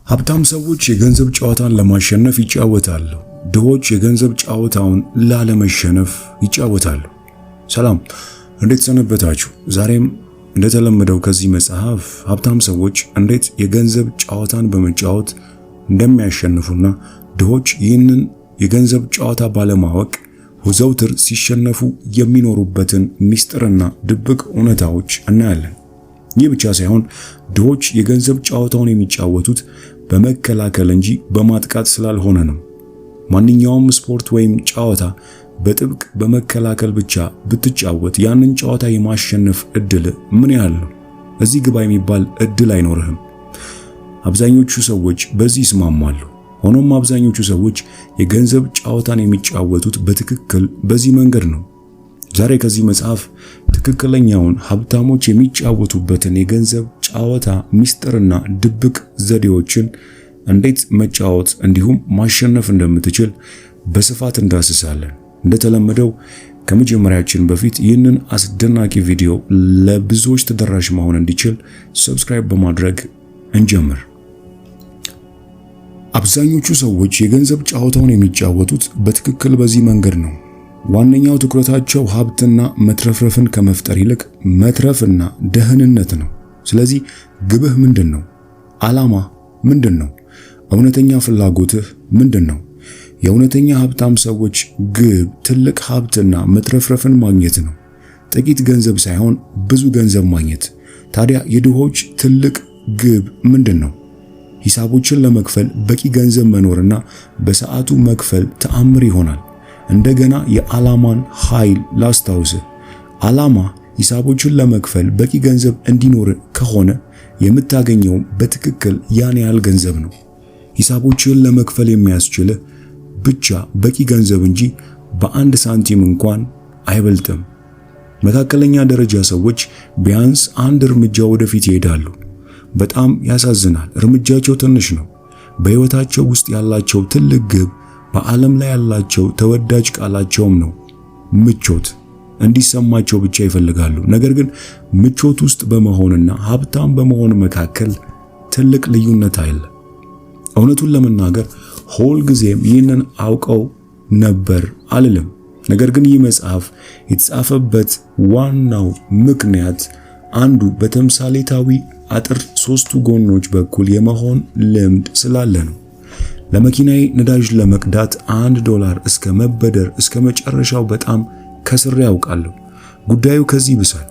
ሀብታም ሰዎች የገንዘብ ጨዋታን ለማሸነፍ ይጫወታሉ። ድሆች የገንዘብ ጨዋታውን ላለመሸነፍ ይጫወታሉ። ሰላም፣ እንዴት ሰነበታችሁ? ዛሬም እንደተለመደው ከዚህ መጽሐፍ ሀብታም ሰዎች እንዴት የገንዘብ ጨዋታን በመጫወት እንደሚያሸንፉና ድሆች ይህንን የገንዘብ ጨዋታ ባለማወቅ ዘውትር ሲሸነፉ የሚኖሩበትን ሚስጥርና ድብቅ እውነታዎች እናያለን። ይህ ብቻ ሳይሆን ድሆች የገንዘብ ጨዋታውን የሚጫወቱት በመከላከል እንጂ በማጥቃት ስላልሆነ ነው። ማንኛውም ስፖርት ወይም ጨዋታ በጥብቅ በመከላከል ብቻ ብትጫወት ያንን ጨዋታ የማሸነፍ እድል ምን ያህል ነው? እዚህ ግባ የሚባል እድል አይኖርህም። አብዛኞቹ ሰዎች በዚህ ይስማማሉ። ሆኖም አብዛኞቹ ሰዎች የገንዘብ ጨዋታን የሚጫወቱት በትክክል በዚህ መንገድ ነው። ዛሬ ከዚህ መጽሐፍ ትክክለኛውን ሀብታሞች የሚጫወቱበትን የገንዘብ ጨዋታ ሚስጥርና ድብቅ ዘዴዎችን እንዴት መጫወት እንዲሁም ማሸነፍ እንደምትችል በስፋት እንዳስሳለን። እንደተለመደው ከመጀመሪያችን በፊት ይህንን አስደናቂ ቪዲዮ ለብዙዎች ተደራሽ መሆን እንዲችል ሰብስክራይብ በማድረግ እንጀምር። አብዛኞቹ ሰዎች የገንዘብ ጨዋታውን የሚጫወቱት በትክክል በዚህ መንገድ ነው። ዋነኛው ትኩረታቸው ሀብትና መትረፍረፍን ከመፍጠር ይልቅ መትረፍና ደህንነት ነው። ስለዚህ ግብህ ምንድን ነው? ዓላማ ምንድን ነው? እውነተኛ ፍላጎትህ ምንድን ነው? የእውነተኛ ሀብታም ሰዎች ግብ ትልቅ ሀብትና መትረፍረፍን ማግኘት ነው። ጥቂት ገንዘብ ሳይሆን ብዙ ገንዘብ ማግኘት። ታዲያ የድሆች ትልቅ ግብ ምንድን ነው? ሂሳቦችን ለመክፈል በቂ ገንዘብ መኖርና በሰዓቱ መክፈል ተአምር ይሆናል። እንደገና የዓላማን ኃይል ላስታውስህ። ዓላማ ሂሳቦችን ለመክፈል በቂ ገንዘብ እንዲኖር ከሆነ የምታገኘው በትክክል ያን ያህል ገንዘብ ነው። ሂሳቦችን ለመክፈል የሚያስችልህ ብቻ በቂ ገንዘብ እንጂ በአንድ ሳንቲም እንኳን አይበልጥም። መካከለኛ ደረጃ ሰዎች ቢያንስ አንድ እርምጃ ወደፊት ይሄዳሉ። በጣም ያሳዝናል፣ እርምጃቸው ትንሽ ነው። በሕይወታቸው ውስጥ ያላቸው ትልቅ ግብ በዓለም ላይ ያላቸው ተወዳጅ ቃላቸውም ነው። ምቾት እንዲሰማቸው ብቻ ይፈልጋሉ። ነገር ግን ምቾት ውስጥ በመሆንና ሀብታም በመሆን መካከል ትልቅ ልዩነት አለ። እውነቱን ለመናገር ሁል ጊዜም ይህንን አውቀው ነበር አልልም። ነገር ግን ይህ መጽሐፍ የተጻፈበት ዋናው ምክንያት አንዱ በተምሳሌታዊ አጥር ሶስቱ ጎኖች በኩል የመሆን ልምድ ስላለ ነው። ለመኪናዬ ነዳጅ ለመቅዳት $1 እስከ መበደር እስከ መጨረሻው በጣም ከስሬ ያውቃለሁ። ጉዳዩ ከዚህ ብሳል።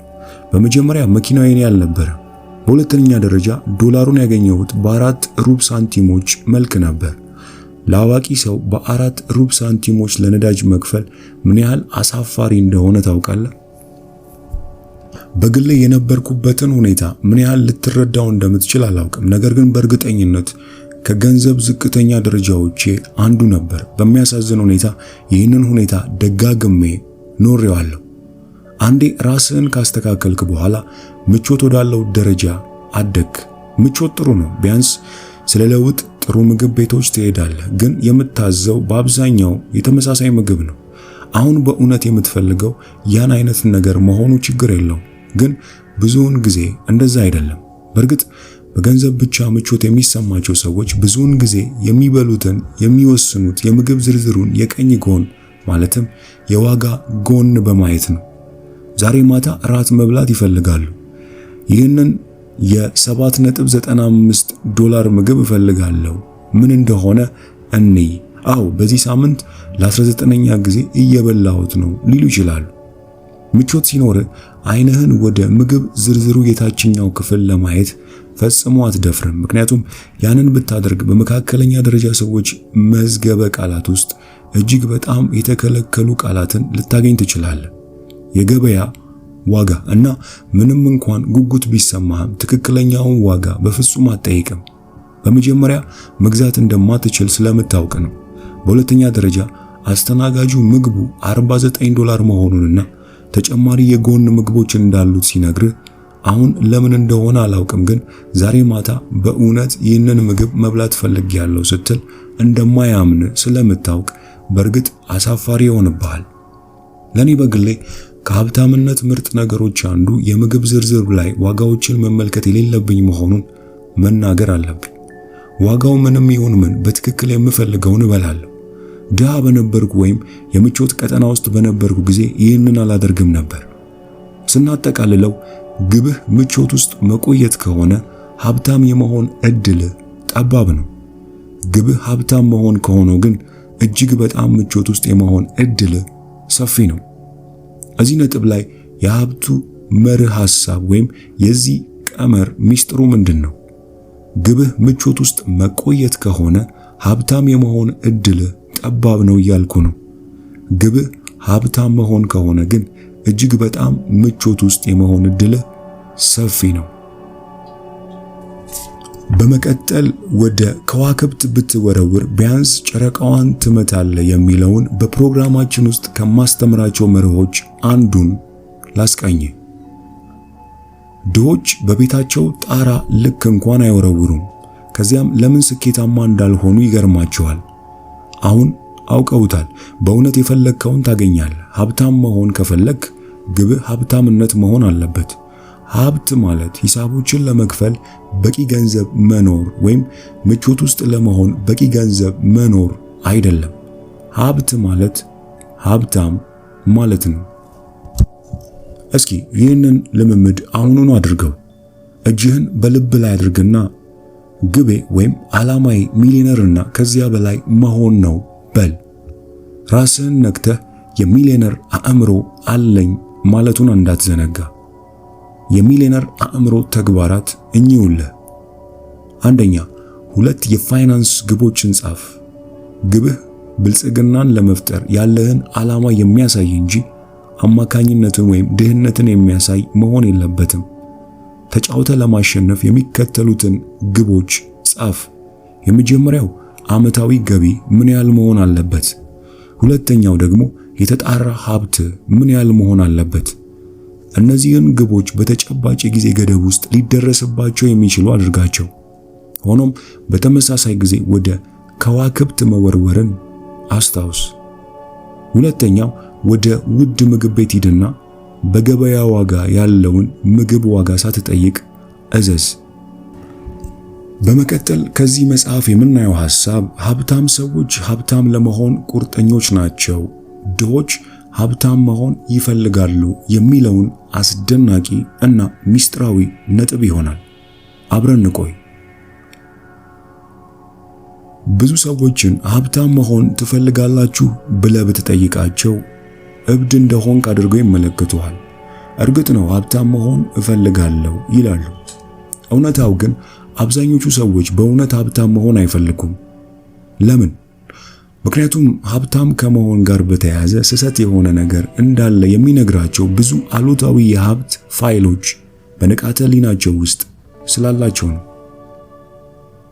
በመጀመሪያ መኪናዬ የኔ አልነበረም። በሁለተኛ ደረጃ ዶላሩን ያገኘሁት በ4 ሩብ ሳንቲሞች መልክ ነበር። ለአዋቂ ሰው በ4 ሩብ ሳንቲሞች ለነዳጅ መክፈል ምን ያህል አሳፋሪ እንደሆነ ታውቃለህ? በግሌ የነበርኩበትን ሁኔታ ምን ያህል ልትረዳው እንደምትችል አላውቅም። ነገር ግን በእርግጠኝነት ከገንዘብ ዝቅተኛ ደረጃዎቼ አንዱ ነበር። በሚያሳዝን ሁኔታ ይህንን ሁኔታ ደጋግሜ ኖሬዋለሁ። አንዴ ራስህን ካስተካከልክ በኋላ ምቾት ወዳለው ደረጃ አደግ። ምቾት ጥሩ ነው። ቢያንስ ስለ ለውጥ ጥሩ ምግብ ቤቶች ትሄዳለህ፣ ግን የምታዘው በአብዛኛው የተመሳሳይ ምግብ ነው። አሁን በእውነት የምትፈልገው ያን አይነት ነገር መሆኑ ችግር የለውም፣ ግን ብዙውን ጊዜ እንደዛ አይደለም። በእርግጥ በገንዘብ ብቻ ምቾት የሚሰማቸው ሰዎች ብዙውን ጊዜ የሚበሉትን የሚወስኑት የምግብ ዝርዝሩን የቀኝ ጎን ማለትም የዋጋ ጎን በማየት ነው። ዛሬ ማታ ራት መብላት ይፈልጋሉ። ይህንን $7.95 ምግብ እፈልጋለሁ። ምን እንደሆነ እንይ። አዎ በዚህ ሳምንት ለ19ኛ ጊዜ እየበላሁት ነው ሊሉ ይችላሉ። ምቾት ሲኖር ዓይንህን ወደ ምግብ ዝርዝሩ የታችኛው ክፍል ለማየት ፈጽሞ አትደፍርም። ምክንያቱም ያንን ብታደርግ በመካከለኛ ደረጃ ሰዎች መዝገበ ቃላት ውስጥ እጅግ በጣም የተከለከሉ ቃላትን ልታገኝ ትችላለህ። የገበያ ዋጋ እና ምንም እንኳን ጉጉት ቢሰማህም ትክክለኛውን ዋጋ በፍጹም አትጠይቅም። በመጀመሪያ መግዛት እንደማትችል ስለምታውቅ ነው። በሁለተኛ ደረጃ አስተናጋጁ ምግቡ $49 መሆኑንና ተጨማሪ የጎን ምግቦች እንዳሉት ሲነግርህ አሁን ለምን እንደሆነ አላውቅም፣ ግን ዛሬ ማታ በእውነት ይህንን ምግብ መብላት ፈልጌያለሁ ስትል እንደማያምን ስለምታውቅ በእርግጥ አሳፋሪ ይሆንብሃል። ለኔ በግሌ ከሀብታምነት ምርጥ ነገሮች አንዱ የምግብ ዝርዝር ላይ ዋጋዎችን መመልከት የሌለብኝ መሆኑን መናገር አለብኝ። ዋጋው ምንም ይሁን ምን በትክክል የምፈልገውን እበላለሁ። ድሃ በነበርኩ ወይም የምቾት ቀጠና ውስጥ በነበርኩ ጊዜ ይህንን አላደርግም ነበር። ስናጠቃልለው ግብህ ምቾት ውስጥ መቆየት ከሆነ ሀብታም የመሆን እድል ጠባብ ነው። ግብህ ሀብታም መሆን ከሆነው ግን እጅግ በጣም ምቾት ውስጥ የመሆን እድል ሰፊ ነው። እዚህ ነጥብ ላይ የሀብቱ መርህ ሐሳብ ወይም የዚህ ቀመር ሚስጥሩ ምንድን ነው? ግብህ ምቾት ውስጥ መቆየት ከሆነ ሀብታም የመሆን እድል ጠባብ ነው እያልኩ ነው። ግብህ ሀብታም መሆን ከሆነ ግን እጅግ በጣም ምቾት ውስጥ የመሆን እድል ሰፊ ነው። በመቀጠል ወደ ከዋክብት ብትወረውር ቢያንስ ጨረቃዋን ትመታለህ የሚለውን በፕሮግራማችን ውስጥ ከማስተምራቸው መርሆች አንዱን ላስቃኝ። ድሆች በቤታቸው ጣራ ልክ እንኳን አይወረውሩም። ከዚያም ለምን ስኬታማ እንዳልሆኑ ይገርማቸዋል። አሁን አውቀውታል። በእውነት የፈለግከውን ታገኛለህ። ሀብታም መሆን ከፈለግ ግብህ ሀብታምነት መሆን አለበት። ሀብት ማለት ሂሳቦችን ለመክፈል በቂ ገንዘብ መኖር ወይም ምቾት ውስጥ ለመሆን በቂ ገንዘብ መኖር አይደለም። ሀብት ማለት ሀብታም ማለት ነው። እስኪ ይህንን ልምምድ አሁኑኑ አድርገው። እጅህን በልብ ላይ አድርግና ግቤ ወይም ዓላማዬ ሚሊዮነርና ከዚያ በላይ መሆን ነው በል። ራስህን ነክተህ የሚሊዮነር አእምሮ አለኝ ማለቱን እንዳትዘነጋ። የሚሊዮነር አእምሮ ተግባራት እኚውልህ። አንደኛ፣ 2 የፋይናንስ ግቦችን ጻፍ። ግብህ ብልጽግናን ለመፍጠር ያለህን ዓላማ የሚያሳይ እንጂ አማካኝነትን ወይም ድህነትን የሚያሳይ መሆን የለበትም። ተጫውተህ ለማሸነፍ የሚከተሉትን ግቦች ጻፍ። የመጀመሪያው ዓመታዊ ገቢ ምን ያህል መሆን አለበት? ሁለተኛው ደግሞ የተጣራ ሀብት ምን ያህል መሆን አለበት? እነዚህን ግቦች በተጨባጭ የጊዜ ገደብ ውስጥ ሊደረስባቸው የሚችሉ አድርጋቸው። ሆኖም በተመሳሳይ ጊዜ ወደ ከዋክብት መወርወርን አስታውስ። ሁለተኛው ወደ ውድ ምግብ ቤት ሂድና በገበያ ዋጋ ያለውን ምግብ ዋጋ ሳትጠይቅ እዘዝ። በመቀጠል ከዚህ መጽሐፍ የምናየው ሐሳብ ሀብታም ሰዎች ሀብታም ለመሆን ቁርጠኞች ናቸው፣ ድሆች ሀብታም መሆን ይፈልጋሉ የሚለውን አስደናቂ እና ሚስጥራዊ ነጥብ ይሆናል። አብረን እንቆይ። ብዙ ሰዎችን ሀብታም መሆን ትፈልጋላችሁ ብለህ ብትጠይቃቸው እብድ እንደሆንክ አድርገው ይመለከቱሃል። እርግጥ ነው ሀብታም መሆን እፈልጋለሁ ይላሉ። እውነታው ግን አብዛኞቹ ሰዎች በእውነት ሀብታም መሆን አይፈልጉም። ለምን? ምክንያቱም ሀብታም ከመሆን ጋር በተያያዘ ስህተት የሆነ ነገር እንዳለ የሚነግራቸው ብዙ አሉታዊ የሀብት ፋይሎች በንቃተ ህሊናቸው ውስጥ ስላላቸው ነው።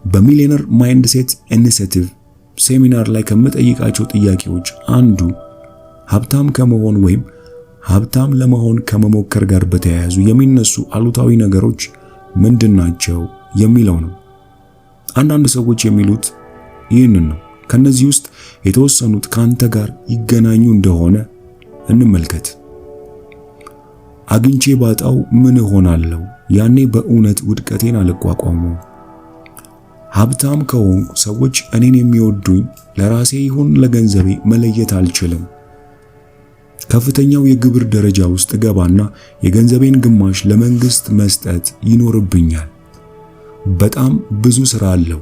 በሚሊዮነር ማይንድሴት ኢኒሼቲቭ ሴሚናር ላይ ከምጠይቃቸው ጥያቄዎች አንዱ ሀብታም ከመሆን ወይም ሀብታም ለመሆን ከመሞከር ጋር በተያያዙ የሚነሱ አሉታዊ ነገሮች ምንድናቸው የሚለው ነው። አንዳንድ ሰዎች የሚሉት ይህንን ነው። ከነዚህ ውስጥ የተወሰኑት ካንተ ጋር ይገናኙ እንደሆነ እንመልከት። አግኝቼ ባጣው ምን እሆናለሁ? ያኔ በእውነት ውድቀቴን አልቋቋመው። ሀብታም ከሆንኩ ሰዎች እኔን የሚወዱኝ ለራሴ ይሁን ለገንዘቤ መለየት አልችልም። ከፍተኛው የግብር ደረጃ ውስጥ ገባና የገንዘቤን ግማሽ ለመንግስት መስጠት ይኖርብኛል። በጣም ብዙ ሥራ አለው።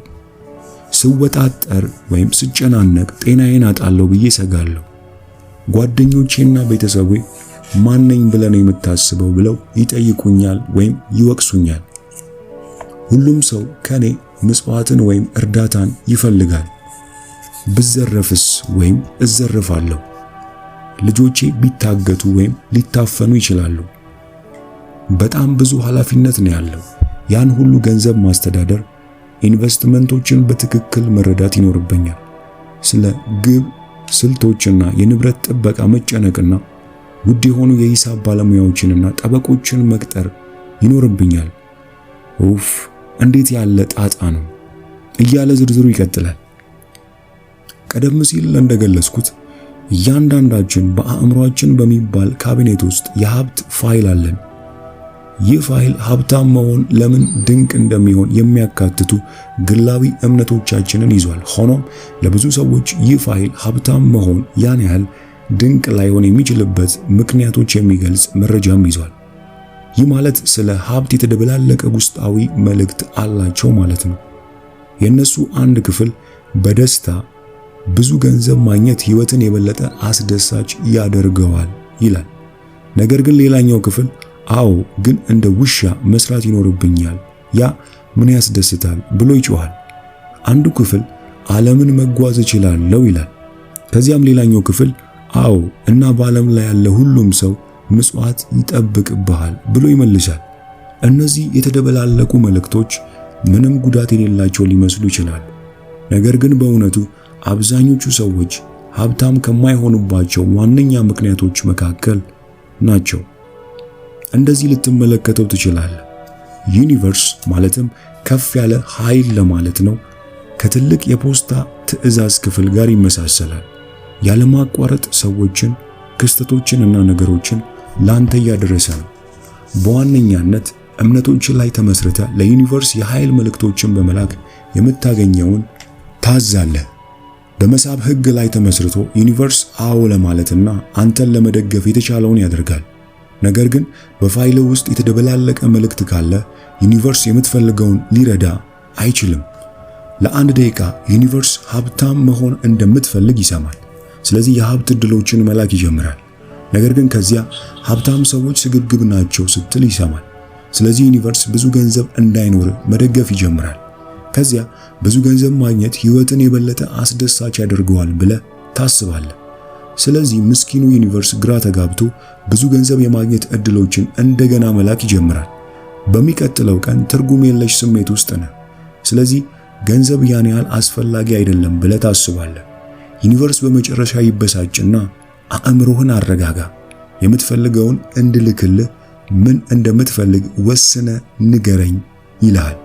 ስወጣጠር ወይም ስጨናነቅ ጤናዬን አጣለሁ ብዬ ሰጋለሁ። ጓደኞቼና ቤተሰቤ ማንነኝ ብለን የምታስበው ብለው ይጠይቁኛል ወይም ይወቅሱኛል። ሁሉም ሰው ከኔ ምጽዋትን ወይም እርዳታን ይፈልጋል። ብዘረፍስ ወይም እዘረፋለሁ። ልጆቼ ቢታገቱ ወይም ሊታፈኑ ይችላሉ። በጣም ብዙ ኃላፊነት ነው ያለው። ያን ሁሉ ገንዘብ ማስተዳደር፣ ኢንቨስትመንቶችን በትክክል መረዳት ይኖርብኛል። ስለ ግብ ስልቶችና የንብረት ጥበቃ መጨነቅና ውድ የሆኑ የሂሳብ ባለሙያዎችንና ጠበቆችን መቅጠር ይኖርብኛል። ኡፍ እንዴት ያለ ጣጣ ነው እያለ ዝርዝሩ ይቀጥላል። ቀደም ሲል እንደገለጽኩት እያንዳንዳችን በአእምሮአችን በሚባል ካቢኔት ውስጥ የሀብት ፋይል አለን። ይህ ፋይል ሀብታም መሆን ለምን ድንቅ እንደሚሆን የሚያካትቱ ግላዊ እምነቶቻችንን ይዟል። ሆኖም ለብዙ ሰዎች ይህ ፋይል ሀብታም መሆን ያን ያህል ድንቅ ላይሆን የሚችልበት ምክንያቶች የሚገልጽ መረጃም ይዟል። ይህ ማለት ስለ ሀብት የተደበላለቀ ውስጣዊ መልእክት አላቸው ማለት ነው። የነሱ አንድ ክፍል በደስታ ብዙ ገንዘብ ማግኘት ሕይወትን የበለጠ አስደሳች ያደርገዋል ይላል። ነገር ግን ሌላኛው ክፍል አዎ ግን እንደ ውሻ መስራት ይኖርብኛል፣ ያ ምን ያስደስታል ብሎ ይጮሃል። አንዱ ክፍል ዓለምን መጓዝ እችላለሁ ይላል። ከዚያም ሌላኛው ክፍል አዎ እና በዓለም ላይ ያለ ሁሉም ሰው ምጽዋት ይጠብቅብሃል ብሎ ይመልሳል። እነዚህ የተደበላለቁ መልእክቶች ምንም ጉዳት የሌላቸው ሊመስሉ ይችላሉ። ነገር ግን በእውነቱ አብዛኞቹ ሰዎች ሀብታም ከማይሆኑባቸው ዋነኛ ምክንያቶች መካከል ናቸው። እንደዚህ ልትመለከተው ትችላለህ። ዩኒቨርስ ማለትም ከፍ ያለ ኃይል ለማለት ነው፣ ከትልቅ የፖስታ ትዕዛዝ ክፍል ጋር ይመሳሰላል። ያለማቋረጥ ሰዎችን፣ ክስተቶችንና ነገሮችን ላንተ እያደረሰ ነው። በዋነኛነት እምነቶችን ላይ ተመስርተ ለዩኒቨርስ የኃይል መልእክቶችን በመላክ የምታገኘውን ታዛለህ። በመሳብ ሕግ ላይ ተመስርቶ ዩኒቨርስ አዎ ለማለትና አንተን ለመደገፍ የተቻለውን ያደርጋል። ነገር ግን በፋይልህ ውስጥ የተደበላለቀ መልእክት ካለ ዩኒቨርስ የምትፈልገውን ሊረዳ አይችልም። ለአንድ ደቂቃ ዩኒቨርስ ሀብታም መሆን እንደምትፈልግ ይሰማል። ስለዚህ የሀብት ዕድሎችን መላክ ይጀምራል። ነገር ግን ከዚያ ሀብታም ሰዎች ስግብግብ ናቸው ስትል ይሰማል። ስለዚህ ዩኒቨርስ ብዙ ገንዘብ እንዳይኖር መደገፍ ይጀምራል። ከዚያ ብዙ ገንዘብ ማግኘት ሕይወትን የበለጠ አስደሳች ያደርገዋል ብለህ ታስባለህ። ስለዚህ ምስኪኑ ዩኒቨርስ ግራ ተጋብቶ ብዙ ገንዘብ የማግኘት ዕድሎችን እንደገና መላክ ይጀምራል። በሚቀጥለው ቀን ትርጉም የለሽ ስሜት ውስጥ ነህ። ስለዚህ ገንዘብ ያን ያህል አስፈላጊ አይደለም ብለህ ታስባለህ። ዩኒቨርስ በመጨረሻ ይበሳጭና አእምሮህን አረጋጋ፣ የምትፈልገውን እንድልክልህ ምን እንደምትፈልግ ወስነ ንገረኝ ይልሃል።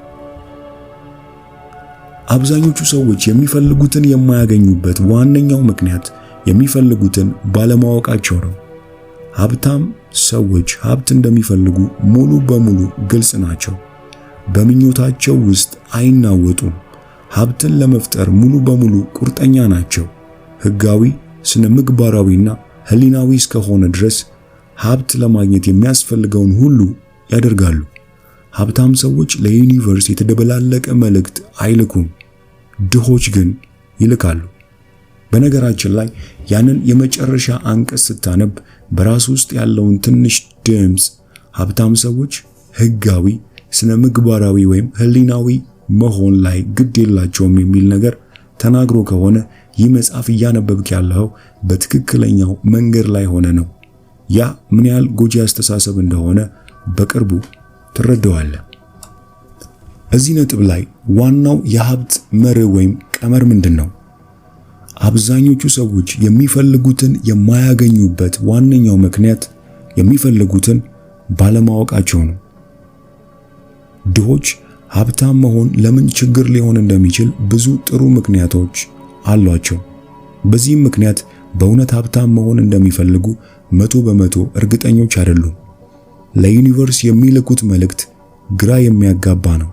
አብዛኞቹ ሰዎች የሚፈልጉትን የማያገኙበት ዋነኛው ምክንያት የሚፈልጉትን ባለማወቃቸው ነው። ሀብታም ሰዎች ሀብት እንደሚፈልጉ ሙሉ በሙሉ ግልጽ ናቸው። በምኞታቸው ውስጥ አይናወጡም። ሀብትን ለመፍጠር ሙሉ በሙሉ ቁርጠኛ ናቸው። ሕጋዊ፣ ስነ ምግባራዊና ህሊናዊ እስከሆነ ድረስ ሀብት ለማግኘት የሚያስፈልገውን ሁሉ ያደርጋሉ። ሀብታም ሰዎች ለዩኒቨርስ የተደበላለቀ መልእክት አይልኩም፣ ድሆች ግን ይልካሉ። በነገራችን ላይ ያንን የመጨረሻ አንቀጽ ስታነብ በራሱ ውስጥ ያለውን ትንሽ ድምፅ ሀብታም ሰዎች ሕጋዊ፣ ስነ ምግባራዊ ወይም ህሊናዊ መሆን ላይ ግድ የላቸውም የሚል ነገር ተናግሮ ከሆነ ይህ መጽሐፍ እያነበብክ ያለው በትክክለኛው መንገድ ላይ ሆነ ነው። ያ ምን ያህል ጎጂ አስተሳሰብ እንደሆነ በቅርቡ ትረዳዋለህ። እዚህ ነጥብ ላይ ዋናው የሀብት መርህ ወይም ቀመር ምንድነው? አብዛኞቹ ሰዎች የሚፈልጉትን የማያገኙበት ዋነኛው ምክንያት የሚፈልጉትን ባለማወቃቸው ነው። ድሆች ሀብታም መሆን ለምን ችግር ሊሆን እንደሚችል ብዙ ጥሩ ምክንያቶች አሏቸው። በዚህም ምክንያት በእውነት ሀብታም መሆን እንደሚፈልጉ 100% እርግጠኞች አይደሉም። ለዩኒቨርስ የሚልኩት መልእክት ግራ የሚያጋባ ነው።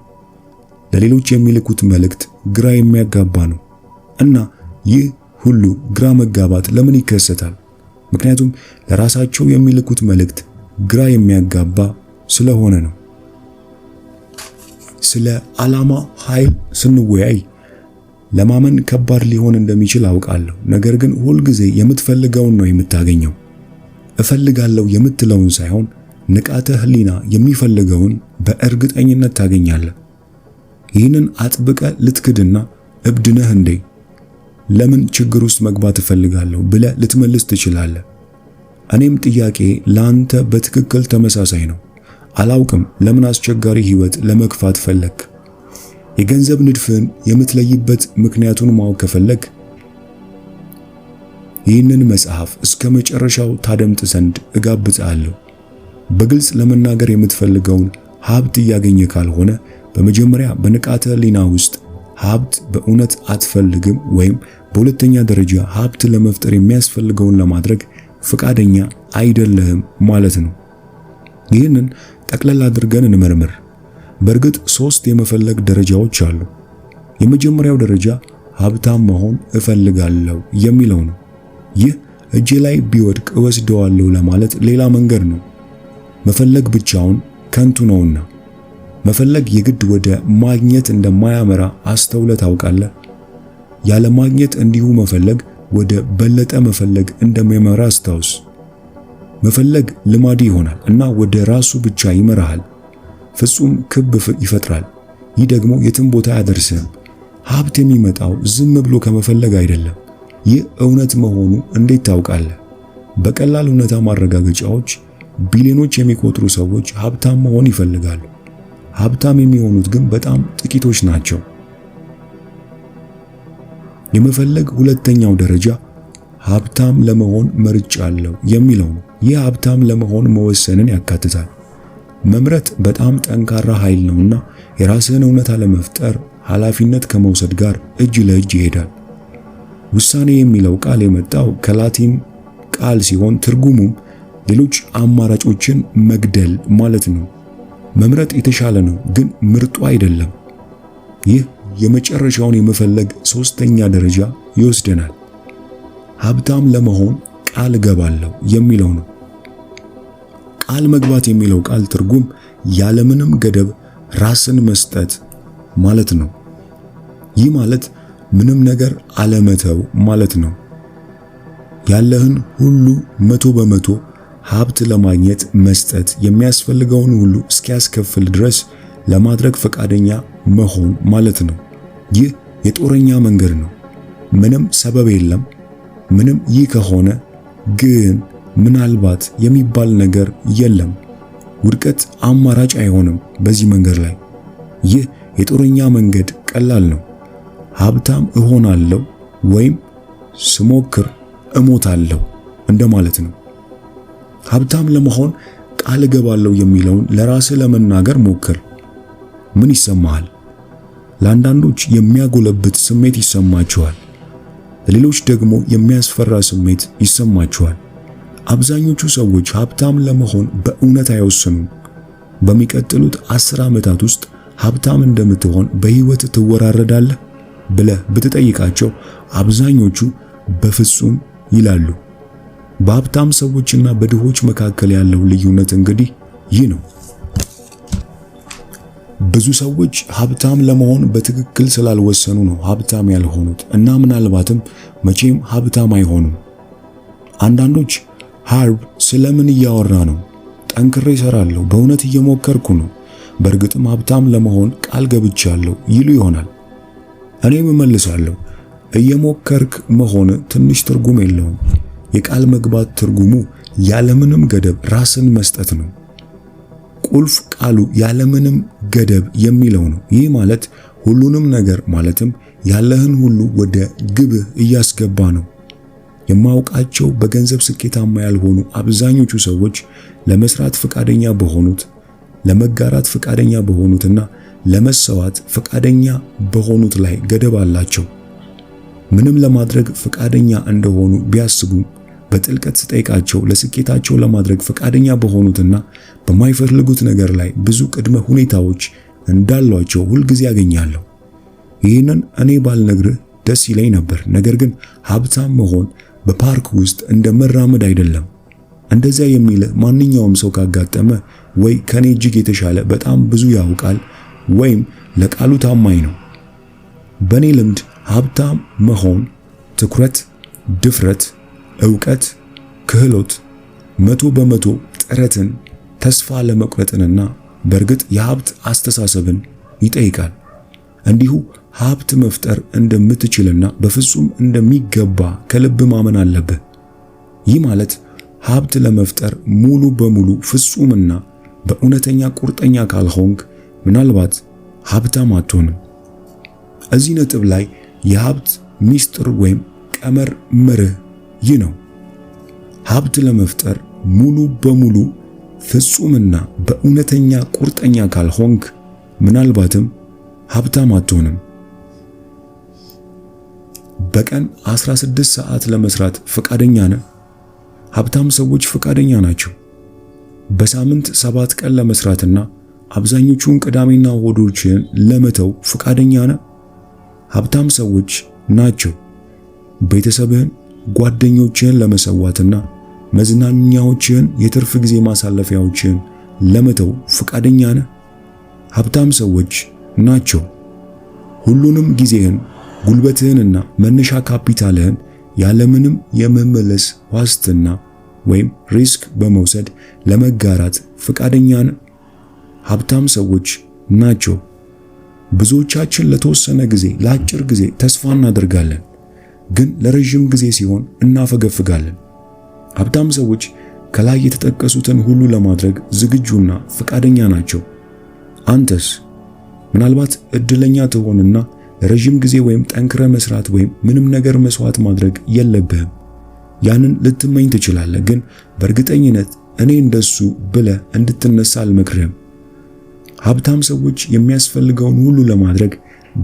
ለሌሎች የሚልኩት መልእክት ግራ የሚያጋባ ነው። እና ይህ ሁሉ ግራ መጋባት ለምን ይከሰታል? ምክንያቱም ለራሳቸው የሚልኩት መልእክት ግራ የሚያጋባ ስለሆነ ነው። ስለ ዓላማ ኃይል ስንወያይ ለማመን ከባድ ሊሆን እንደሚችል አውቃለሁ። ነገር ግን ሁልጊዜ የምትፈልገውን ነው የምታገኘው። እፈልጋለሁ የምትለውን ሳይሆን ንቃተ ህሊና የሚፈልገውን በእርግጠኝነት ታገኛለህ። ይህንን አጥብቀ ልትክድና እብድ ነህ እንዴ? ለምን ችግር ውስጥ መግባት እፈልጋለሁ ብለህ ልትመልስ ትችላለህ። እኔም ጥያቄ ላንተ በትክክል ተመሳሳይ ነው። አላውቅም ለምን አስቸጋሪ ህይወት ለመግፋት ፈለክ? የገንዘብ ንድፍን የምትለይበት ምክንያቱን ማወቅ ከፈለክ ይህንን መጽሐፍ እስከ መጨረሻው ታደምጥ ዘንድ እጋብዝሃለሁ። በግልጽ ለመናገር የምትፈልገውን ሀብት እያገኘ ካልሆነ በመጀመሪያ በንቃተ ህሊና ውስጥ ሀብት በእውነት አትፈልግም ወይም በሁለተኛ ደረጃ ሀብት ለመፍጠር የሚያስፈልገውን ለማድረግ ፈቃደኛ አይደለህም ማለት ነው። ይህንን ጠቅለል አድርገን እንመርምር። በእርግጥ 3 የመፈለግ ደረጃዎች አሉ። የመጀመሪያው ደረጃ ሀብታም መሆን እፈልጋለሁ የሚለው ነው። ይህ እጄ ላይ ቢወድቅ እወስደዋለሁ ለማለት ሌላ መንገድ ነው። መፈለግ ብቻውን ከንቱ ነውና። መፈለግ የግድ ወደ ማግኘት እንደማያመራ አስተውለህ ታውቃለህ? ያለ ማግኘት እንዲሁ መፈለግ ወደ በለጠ መፈለግ እንደሚያመራ አስታውስ። መፈለግ ልማድ ይሆናል እና ወደ ራሱ ብቻ ይመራሃል። ፍጹም ክብ ይፈጥራል። ይህ ደግሞ የትም ቦታ አያደርስህም። ሀብት የሚመጣው ዝም ብሎ ከመፈለግ አይደለም። ይህ እውነት መሆኑ እንዴት ታውቃለህ? በቀላል እውነታ ማረጋገጫዎች ቢሊዮኖች የሚቆጥሩ ሰዎች ሀብታም መሆን ይፈልጋሉ። ሀብታም የሚሆኑት ግን በጣም ጥቂቶች ናቸው። የመፈለግ ሁለተኛው ደረጃ ሀብታም ለመሆን መርጫለሁ የሚለው ነው። ይህ ሀብታም ለመሆን መወሰንን ያካትታል። መምረጥ በጣም ጠንካራ ኃይል ነውና የራስህን እውነታ ለመፍጠር ኃላፊነት ከመውሰድ ጋር እጅ ለእጅ ይሄዳል። ውሳኔ የሚለው ቃል የመጣው ከላቲን ቃል ሲሆን ትርጉሙም ሌሎች አማራጮችን መግደል ማለት ነው። መምረጥ የተሻለ ነው፣ ግን ምርጡ አይደለም። ይህ የመጨረሻውን የመፈለግ 3ኛ ደረጃ ይወስደናል። ሀብታም ለመሆን ቃል እገባለሁ የሚለው ነው። ቃል መግባት የሚለው ቃል ትርጉም ያለምንም ገደብ ራስን መስጠት ማለት ነው። ይህ ማለት ምንም ነገር አለመተው ማለት ነው። ያለህን ሁሉ 100% ሀብት ለማግኘት መስጠት፣ የሚያስፈልገውን ሁሉ እስኪያስከፍል ድረስ ለማድረግ ፈቃደኛ መሆን ማለት ነው። ይህ የጦረኛ መንገድ ነው። ምንም ሰበብ የለም። ምንም ይህ ከሆነ ግን ምናልባት የሚባል ነገር የለም። ውድቀት አማራጭ አይሆንም በዚህ መንገድ ላይ። ይህ የጦረኛ መንገድ ቀላል ነው። ሀብታም እሆናለሁ ወይም ስሞክር እሞታለሁ እንደማለት ነው። ሀብታም ለመሆን ቃል እገባለሁ የሚለውን ለራስህ ለመናገር ሞክር። ምን ይሰማሃል? ለአንዳንዶች የሚያጎለብት ስሜት ይሰማቸዋል፣ ለሌሎች ደግሞ የሚያስፈራ ስሜት ይሰማቸዋል። አብዛኞቹ ሰዎች ሀብታም ለመሆን በእውነት አይወስኑም። በሚቀጥሉት 10 ዓመታት ውስጥ ሀብታም እንደምትሆን በህይወት ትወራረዳለህ ብለህ ብትጠይቃቸው አብዛኞቹ በፍጹም ይላሉ። በሀብታም ሰዎችና በድሆች መካከል ያለው ልዩነት እንግዲህ ይህ ነው። ብዙ ሰዎች ሀብታም ለመሆን በትክክል ስላልወሰኑ ነው ሀብታም ያልሆኑት እና ምናልባትም መቼም ሀብታም አይሆኑም። አንዳንዶች ሃርብ ስለምን እያወራ ነው? ጠንክሬ እሰራለሁ፣ በእውነት እየሞከርኩ ነው፣ በእርግጥም ሀብታም ለመሆን ቃል ገብቻለሁ ይሉ ይሆናል። እኔም እመልሳለሁ፣ እየሞከርክ መሆን ትንሽ ትርጉም የለውም። የቃል መግባት ትርጉሙ ያለምንም ገደብ ራስን መስጠት ነው። ቁልፍ ቃሉ ያለምንም ገደብ የሚለው ነው። ይህ ማለት ሁሉንም ነገር ማለትም ያለህን ሁሉ ወደ ግብህ እያስገባ ነው። የማውቃቸው በገንዘብ ስኬታማ ያልሆኑ አብዛኞቹ ሰዎች ለመስራት ፈቃደኛ በሆኑት፣ ለመጋራት ፈቃደኛ በሆኑትና ለመሰዋት ፈቃደኛ በሆኑት ላይ ገደብ አላቸው። ምንም ለማድረግ ፈቃደኛ እንደሆኑ ቢያስቡም በጥልቀት ስጠይቃቸው ለስኬታቸው ለማድረግ ፈቃደኛ በሆኑትና በማይፈልጉት ነገር ላይ ብዙ ቅድመ ሁኔታዎች እንዳሏቸው ሁልጊዜ ያገኛለሁ። ይህንን እኔ ባልነግርህ ደስ ይለኝ ነበር፣ ነገር ግን ሀብታም መሆን በፓርክ ውስጥ እንደ መራመድ አይደለም። እንደዚያ የሚል ማንኛውም ሰው ካጋጠመ ወይ ከኔ እጅግ የተሻለ በጣም ብዙ ያውቃል ወይም ለቃሉ ታማኝ ነው። በኔ ልምድ ሀብታም መሆን ትኩረት፣ ድፍረት፣ ዕውቀት፣ ክህሎት፣ 100% ጥረትን፣ ተስፋ ለመቁረጥንና በእርግጥ የሀብት አስተሳሰብን ይጠይቃል። እንዲሁ ሀብት መፍጠር እንደምትችልና በፍጹም እንደሚገባ ከልብ ማመን አለብህ። ይህ ማለት ሀብት ለመፍጠር ሙሉ በሙሉ ፍጹምና በእውነተኛ ቁርጠኛ ካልሆንክ ምናልባት ሀብታም አትሆንም። እዚህ ነጥብ ላይ የሀብት ሚስጥር ወይም ቀመር መርህ ይህ ነው። ሀብት ለመፍጠር ሙሉ በሙሉ ፍጹምና በእውነተኛ ቁርጠኛ ካልሆንክ ምናልባትም ሀብታም አትሆንም። በቀን 16 ሰዓት ለመስራት ፈቃደኛ ነህ? ሀብታም ሰዎች ፈቃደኛ ናቸው። በሳምንት 7 ቀን ለመስራትና አብዛኞቹን ቅዳሜና እሁዶችን ለመተው ፈቃደኛ ነህ? ሀብታም ሰዎች ናቸው ቤተሰብህን፣ ጓደኞችህን ለመሰዋትና መዝናኛዎችህን፣ የትርፍ ጊዜ ማሳለፊያዎችህን ለመተው ፈቃደኛ ነህ? ሀብታም ሰዎች ናቸው ሁሉንም ጊዜህን፣ ጉልበትህንና መነሻ ካፒታልህን ያለምንም የመመለስ ዋስትና ወይም ሪስክ በመውሰድ ለመጋራት ፈቃደኛ ነህ? ሀብታም ሰዎች ናቸው። ብዙዎቻችን ለተወሰነ ጊዜ፣ ለአጭር ጊዜ ተስፋ እናደርጋለን፣ ግን ለረጅም ጊዜ ሲሆን እናፈገፍጋለን። ሀብታም ሰዎች ከላይ የተጠቀሱትን ሁሉ ለማድረግ ዝግጁና ፈቃደኛ ናቸው። አንተስ? ምናልባት እድለኛ ትሆንና ለረጅም ጊዜ ወይም ጠንክረ መስራት ወይም ምንም ነገር መስዋዕት ማድረግ የለብህም። ያንን ልትመኝ ትችላለህ፣ ግን በእርግጠኝነት እኔ እንደሱ ብለህ እንድትነሳ አልመክርህም። ሀብታም ሰዎች የሚያስፈልገውን ሁሉ ለማድረግ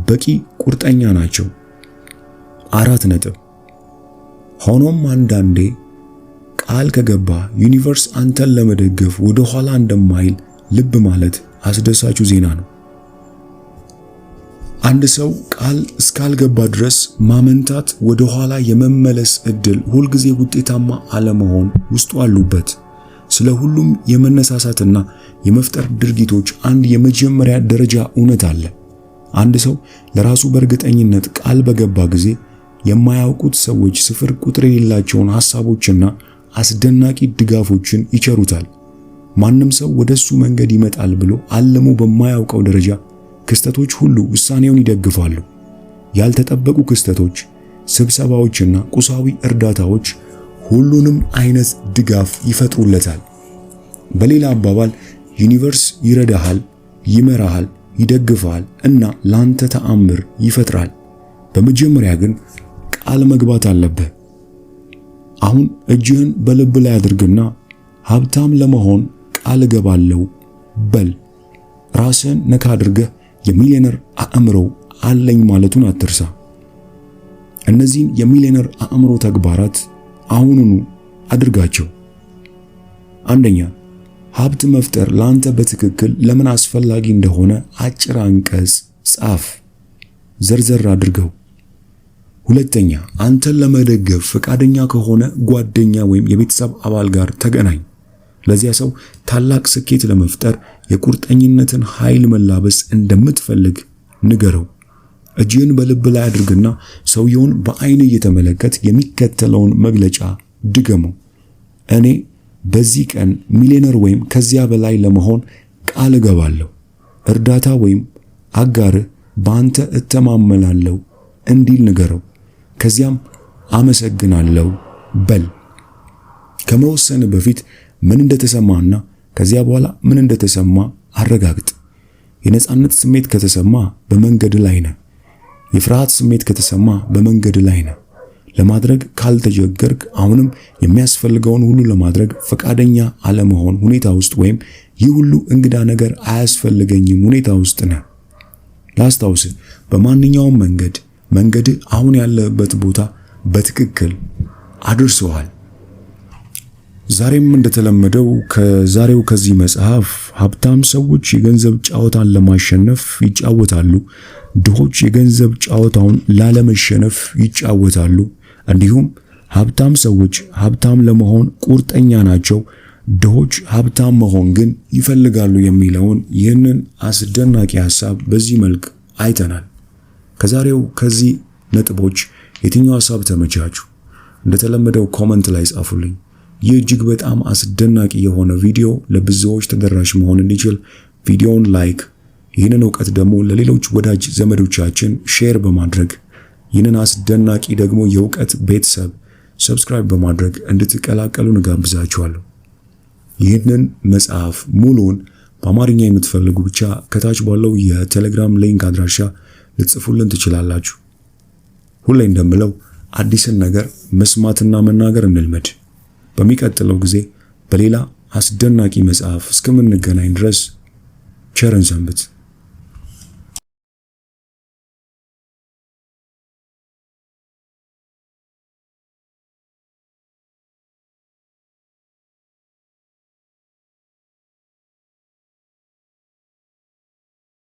በቂ ቁርጠኛ ናቸው። 4 ነጥብ። ሆኖም አንዳንዴ ቃል ከገባ ዩኒቨርስ አንተን ለመደገፍ ወደ ኋላ እንደማይል ልብ ማለት አስደሳቹ ዜና ነው። አንድ ሰው ቃል እስካልገባ ድረስ ማመንታት፣ ወደ ኋላ የመመለስ እድል፣ ሁልጊዜ ውጤታማ አለመሆን ውስጡ አሉበት። ስለ ሁሉም የመነሳሳትና የመፍጠር ድርጊቶች አንድ የመጀመሪያ ደረጃ እውነት አለ። አንድ ሰው ለራሱ በእርግጠኝነት ቃል በገባ ጊዜ የማያውቁት ሰዎች ስፍር ቁጥር የሌላቸውን ሐሳቦችና አስደናቂ ድጋፎችን ይቸሩታል። ማንም ሰው ወደሱ መንገድ ይመጣል ብሎ አልሞ በማያውቀው ደረጃ ክስተቶች ሁሉ ውሳኔውን ይደግፋሉ። ያልተጠበቁ ክስተቶች፣ ስብሰባዎችና ቁሳዊ እርዳታዎች ሁሉንም አይነት ድጋፍ ይፈጥሩለታል። በሌላ አባባል ዩኒቨርስ ይረዳሃል፣ ይመራሃል፣ ይደግፋል እና ላንተ ተአምር ይፈጥራል። በመጀመሪያ ግን ቃል መግባት አለብህ። አሁን እጅህን በልብ ላይ አድርግና ሀብታም ለመሆን ቃል እገባለሁ በል። ራስህን ነካ አድርገህ የሚሊዮነር አእምሮ አለኝ ማለቱን አትርሳ። እነዚህን የሚሊዮነር አእምሮ ተግባራት አሁኑኑ አድርጋቸው። አንደኛ፣ ሀብት መፍጠር ላንተ በትክክል ለምን አስፈላጊ እንደሆነ አጭር አንቀጽ ጻፍ፣ ዘርዘር አድርገው። ሁለተኛ፣ አንተን ለመደገፍ ፈቃደኛ ከሆነ ጓደኛ ወይም የቤተሰብ አባል ጋር ተገናኝ። ለዚያ ሰው ታላቅ ስኬት ለመፍጠር የቁርጠኝነትን ኃይል መላበስ እንደምትፈልግ ንገረው። እጅህን በልብ ላይ አድርግና ሰውየውን በአይን እየተመለከት የሚከተለውን መግለጫ ድገመው። እኔ በዚህ ቀን ሚሊዮነር ወይም ከዚያ በላይ ለመሆን ቃል እገባለሁ። እርዳታ ወይም አጋርህ በአንተ እተማመናለሁ እንዲል ንገረው። ከዚያም አመሰግናለሁ በል። ከመወሰን በፊት ምን እንደተሰማና ከዚያ በኋላ ምን እንደተሰማ አረጋግጥ። የነጻነት ስሜት ከተሰማ በመንገድ ላይ ነህ። የፍርሃት ስሜት ከተሰማ በመንገድ ላይ ነህ። ለማድረግ ካልተጀገርክ አሁንም የሚያስፈልገውን ሁሉ ለማድረግ ፈቃደኛ አለመሆን ሁኔታ ውስጥ ወይም ይህ ሁሉ እንግዳ ነገር አያስፈልገኝም ሁኔታ ውስጥ ነህ። ላስታውስ፣ በማንኛውም መንገድ አሁን ያለበት ቦታ በትክክል አድርሰዋል። ዛሬም እንደተለመደው ከዚህ መጽሐፍ ሀብታም ሰዎች የገንዘብ ጨዋታን ለማሸነፍ ይጫወታሉ፣ ድሆች የገንዘብ ጨዋታውን ላለመሸነፍ ይጫወታሉ። እንዲሁም ሀብታም ሰዎች ሀብታም ለመሆን ቁርጠኛ ናቸው፣ ድሆች ሀብታም መሆን ግን ይፈልጋሉ የሚለውን ይህንን አስደናቂ ሐሳብ በዚህ መልክ አይተናል። ከዚህ ነጥቦች የትኛው ሐሳብ ተመቻችሁ? እንደተለመደው ኮመንት ላይ ጻፉልኝ። ይህ እጅግ በጣም አስደናቂ የሆነ ቪዲዮ ለብዙዎች ተደራሽ መሆን እንዲችል ቪዲዮውን ላይክ፣ ይህንን ዕውቀት ደግሞ ለሌሎች ወዳጅ ዘመዶቻችን ሼር በማድረግ ይህንን አስደናቂ ደግሞ የዕውቀት ቤተሰብ ሰብስክራይብ በማድረግ እንድትቀላቀሉ እንጋብዛችኋለሁ። ይህንን መጽሐፍ ሙሉውን በአማርኛ የምትፈልጉ ብቻ ከታች ባለው የቴሌግራም ሊንክ አድራሻ ልጽፉልን ትችላላችሁ። ሁሌ እንደምለው አዲስን ነገር መስማትና መናገር እንልመድ። በሚቀጥለው ጊዜ በሌላ አስደናቂ መጽሐፍ እስከምንገናኝ ድረስ ቸርን ሰንብት።